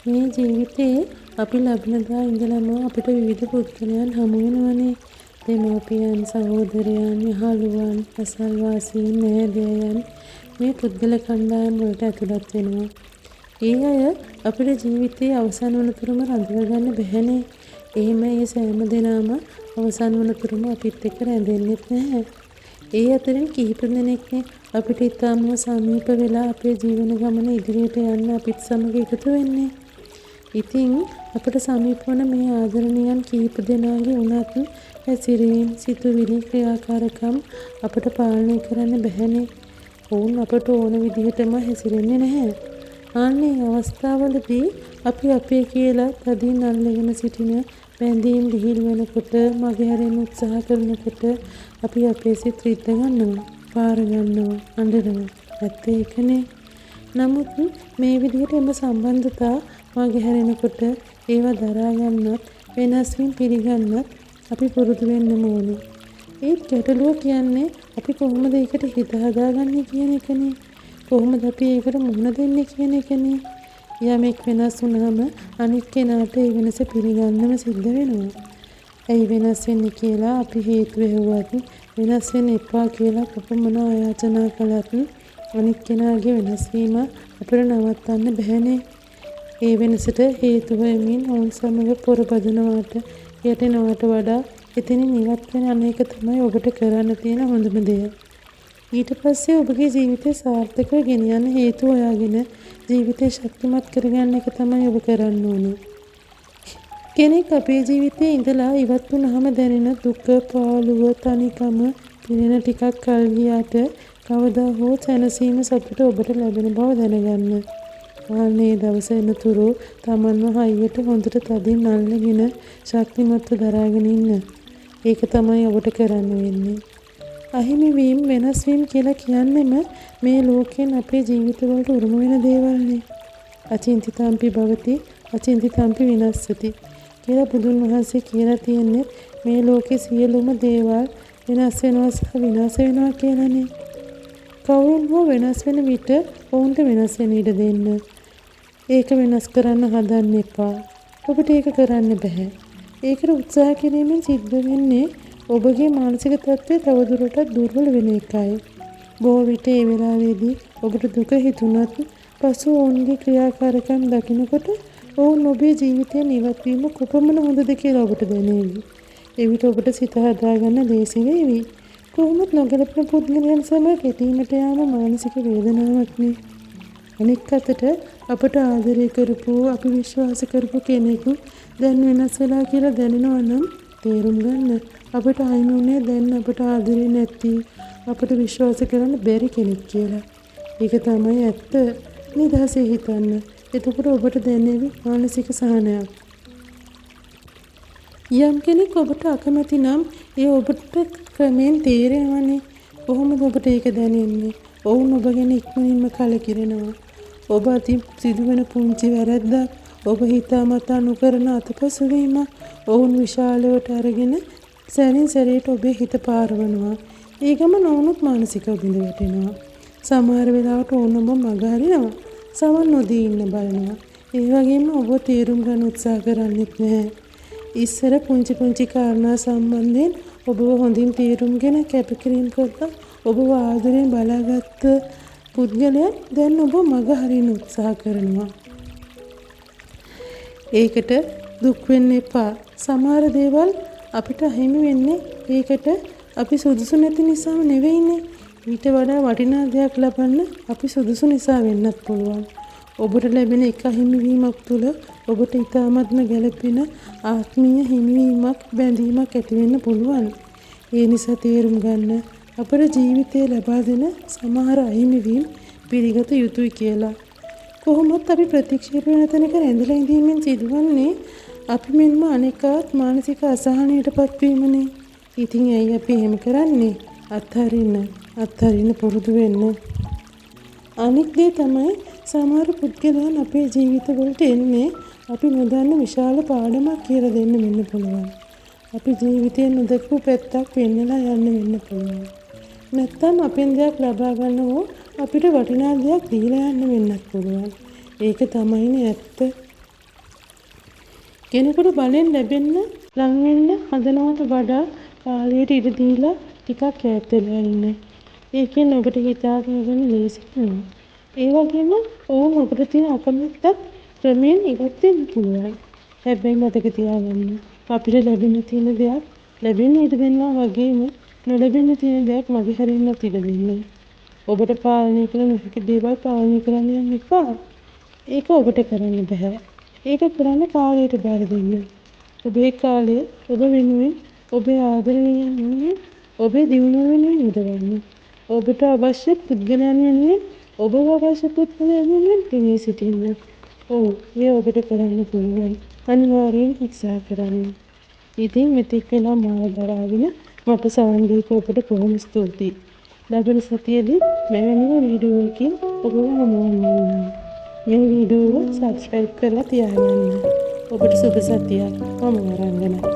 මේ ජීවිතේ අපි ලබන දා ඉඳලම අපිට විවිධ පුද්ගලයන් හමු වෙනවනේ. දෙමව්පියන්, සහෝදරයන්, යහළුවන්, අසල්වාසීන්, නෑදෑයන් මේ පුද්ගල කණ්ඩායම් වලට ඇතුළත් වෙනවා. ඒ අය අපේ ජීවිතයේ අවසන් වනතුරුම රඳවගන්න බැහැනේ. එහෙම ඒ සෑම දෙනාම අවසන් වනතුරුම අපිත් එක්ක රැඳෙන්නෙත් නැහැ. ඒ අතරින් කිහිප දෙනෙක්නේ අපිට ඉතාම සමීප වෙලා අපේ ජීවන ගමන ඉදිරියට යන්න අපිත් සමග එකතු වෙන්නේ. ඉතින් අපට සමීප වන මේ ආදරණීයන් කිහිප දෙනාගේ උනත් හැසිරීම්, සිතුවිලි, ක්‍රියාකාරකම් අපට පාලනය කරන්න බැහැනේ. ඔවුන් අපට ඕන විදිහටම හැසිරෙන්නේ නැහැ. අනේ අවස්ථාවලදී අපි අපේ කියලා තදින් අල්ලගෙන සිටින බැඳීම් ලිහිල් වෙනකොට, මගහැරෙන්න උත්සාහ කරනකොට අපි අපේ සිත් රිද්ද ගන්නවා, පාර ගන්නවා, අඬනවා. ඇත්ත ඒකනේ. නමුත් මේ විදිහට එම සම්බන්ධතා මගහැරෙනකොට ඒවා දරා ගන්නත්, වෙනස් වීම පිළිගන්නත් අපි පුරුදු වෙන්න ඕනේ. ඒත් ගැටලුව කියන්නේ අපි කොහොමද ඒකට හිත හදාගන්නේ කියන එකනේ. කොහොමද අපි ඒකට මුහුණ දෙන්නේ කියන එකනේ. යමෙක් වෙනස් වුණාම අනිත් කෙනාට ඒ වෙනස පිළිගන්නම සිද්ධ වෙනවා. ඇයි වෙනස් වෙන්නේ කියලා අපි හේතු වෙවුවත්, වෙනස් වෙන්න එපා කියලා කොපමණ ආයාචනා කළත් අනිත් කෙනාගේ වෙනස් වීම අපිට නවත්තන්න බැහැනේ. ඒ වෙනසට හේතු වෙමින් ඔවුන් සමග පොරබදනවට, යැටෙනවට වඩා එතනින් ඉවත් වෙන අනේක තමයි ඔබට කරන්න තියෙන හොඳම දේ. ඊට පස්සේ ඔබගේ ජීවිතය සාර්ථකව ගෙනියන්න හේතු හොයාගෙන ජීවිතය ශක්තිමත් කරගන්න එක තමයි ඔබ කරන්න ඕනේ. කෙනෙක් අපේ ජීවිතයේ ඉඳලා ඉවත් වුණාම දැනෙන දුක, පාළුව, තනිකම පිරෙන ටිකක් කල් ගියාට කවදා හෝ සැනසීම, සතුට ඔබට ලැබෙන බව දැනගන්න. ආන්නේ දවස එනතුරු තමන්ව හයියට හොඳට තදින් අල්ලගෙන ශක්තිමත්ව දරාගෙන ඉන්න. ඒක තමයි ඔබට කරන්න වෙන්නේ. අහිමි වීම, වෙනස් වීම කියලා කියන්නෙම මේ ලෝකයෙන් අපේ ජීවිතවලට උරුම වෙන දේවල්නේ. අචින්තිතම්පි භවති, අචින්තිතම්පි විනස්සති කියලා බුදුන් වහන්සේ කියලා තියෙන්නේ මේ ලෝකේ සියලුම දේවල් වෙනස් වෙනවා සහ විනාශ වෙනවා කියලානේ. කවුරුන් හෝ වෙනස් වෙන විට ඔවුන්ට වෙනස් වෙන්න ඉඩ දෙන්න. ඒක වෙනස් කරන්න හදන්න එපා. ඔබට ඒක කරන්න බෑ. ඒකට උත්සාහ කිරීමෙන් සිද්ධ වෙන්නේ ඔබගේ මානසික තත්ත්වය තවදුරටත් දුර්වල වෙන එකයි. බොහෝ විට ඒ වෙලාවේදී ඔබට දුක හිතුණත් පසු ඔවුන්ගේ ක්‍රියාකාරකම් දකිනකොට ඔවුන් ඔබේ ජීවිතයෙන් ඉවත් වීම කොපමණ හොඳද කියලා ඔබට දැනේවි. එවිට ඔබට සිත හදාගන්න ලේසි වේවි. කොහොමත් නොගැලපෙන පුද්ගලයන් සමග ගැටීමට යාම මානසික වේදනාවක් නේ. අනික් අතට අපට ආදරය කරපු, අපි විශ්වාස කරපු කෙනෙකු දැන් වෙනස් වෙලා කියලා දැනෙනවා නම් තේරුම් ගන්න. අපට අයින් උනේ දැන් අපට ආදරේ නැති, අපට විශ්වාස කරන්න බැරි කෙනෙක් කියලා. ඒක තමයි ඇත්ත. නිදහසේ හිතන්න. එතකොට ඔබට දැනෙවි මානසික සහනයක්. යම් කෙනෙක් ඔබට අකමැති නම් ඒ ඔබට ක්‍රමෙන් තේරෙනවනේ. කොහොමද ඔබට ඒක දැනෙන්නේ? ඔවුන් ඔබ ගැන ඉක්මනින්ම කලකිරෙනවා. ඔබ අතින් සිදුවෙන පුංචි වැරැද්දක්, ඔබ හිතාමතා නොකරන අතපසුවීම ඔවුන් විශාලවට අරගෙන සැරින් සැරේට ඔබේ හිත පාරවනවා. ඒ ගමන ඔවුනුත් මානසික බිඳ වැටෙනවා. සමහර වෙලාවට ඔවුන් ඔබ මග හරිනවා. සමන් නොදී ඉන්න බලනවා. ඒ වගේම ඔබ තේරුම් ගන්න උත්සාහ කරන්නෙත් නැහැ. ඉස්සර පුංචි කාරණා සම්බන්ධයෙන් ඔබව හොඳින් තේරුම්ගෙන කැපකිරීම කරලා ඔබව ආදරෙන් බලාගත්ත පුද්ගලයන් දැන් ඔබ මග හරින්න උත්සාහ කරනවා. ඒකට දුක් වෙන්න එපා. සමහර දේවල් අපිට හිමි වෙන්නේ ඒකට අපි සුදුසු නැති නිසාම නෙවෙයිනේ. ඊට වඩා වටිනා දෙයක් ලබන්න අපි සුදුසු නිසා වෙන්නත් පුළුවන්. ඔබට ලැබෙන එක හිමිවීමක් තුළ ඔබට ඉතාමත්ම ගැළපෙන ආත්මීය හිමිවීමක්, බැඳීමක් ඇති වෙන්න පුළුවන්. ඒ නිසා තේරුම් ගන්න අපේ ජීවිතේ ලබා දෙන සමහර අහිමිවීම් පිළිගත යුතුයි කියලා. කොහොමත් අපි ප්‍රතික්ෂේප වෙන තැනක රැඳිලා ඉඳීමෙන් සිදුවන්නේ අපි මෙන්ම අනෙකාත් මානසික අසහනයටපත් වීමනේ. ඉතින් ඇයි අපි එහෙම කරන්නේ? අත්හරින්න පුරුදු වෙන්න. අනික් දේ තමයි සමහර පුද්ගලයන් අපේ ජීවිතවලට එන්නේ අපි නොදන්න විශාල පාඩමක් කියලා දෙන්න වෙන්න පුළුවන්. අපි ජීවිතේ නොදකපු පැත්තක් පෙන්නලා යන්න වෙන්න පුළුවන්. නැත්තම් අපෙන් දෙයක් ලබා ගන්න ඕ අපිට වටිනා දෙයක් දීලා යන්න වෙන්නත් පුළුවන්. ඒක තමයිනේ ඇත්ත. කෙනෙකුට බලෙන් ලැබෙන්න ලං වෙන්න හදනවට වඩා කාලයට ඉඩ දීලා ටිකක් ඈත් වෙලා ඉන්න. ඒකෙන් ඔබට හිතා ගන්න ලේසි වෙනවා. ඒ වගේම ඔබට තියෙන අකමැත්තත් ක්‍රමයෙන් ඉවත් වෙන්න පුළුවන්. හැබැයි මතක තියාගන්න අපිට ලැබෙන්න තියෙන දෙයක් ලැබෙන්න ඉඩ දෙන්නා වගේම නොලැබෙන්න තියෙන දෙයක් මගහැරෙන්නත් ඉඩ දෙන්න. ඔබට පාලනය කළ නොහැකි දේවල් පාලනය කරන්න යන්න එපා. ඒක ඔබට කරන්න බෑ. ඒක කරන්න කාලයට බාර දෙන්න. ඔබේ කාලය ඔබ වෙනුවෙන් ඔබේ ආදරණීයයන් වෙනුවෙන් ඔබේ දියුණුව වෙනුවෙන් යොදවන්න. ඔබට අවශ්‍ය පුද්ගලයන් වෙනුවෙන් ඔබව අවශ්‍ය පුද්ගලයන් වෙනුවෙන් පෙනී සිටින්න. ඔව් ඒ ඔබට කරන්න පුළුවන්. අනිවාර්යෙන් උත්සාහ කරන්න. ඉතින් මෙතෙක් වෙලා මාව දරාගෙන මට සවන් දීපු ඔබට බොහොම ස්තුතියි. ලබන සතියේදී මෙවැනිම වීඩියෝවකින් ඔබව හමුවන්නම්. මේ වීඩියෝව සබ්ස්ක්‍රයිබ් කරලා තියාගන්න. ඔබට සුබ සතියක්. මම වරංගනයි.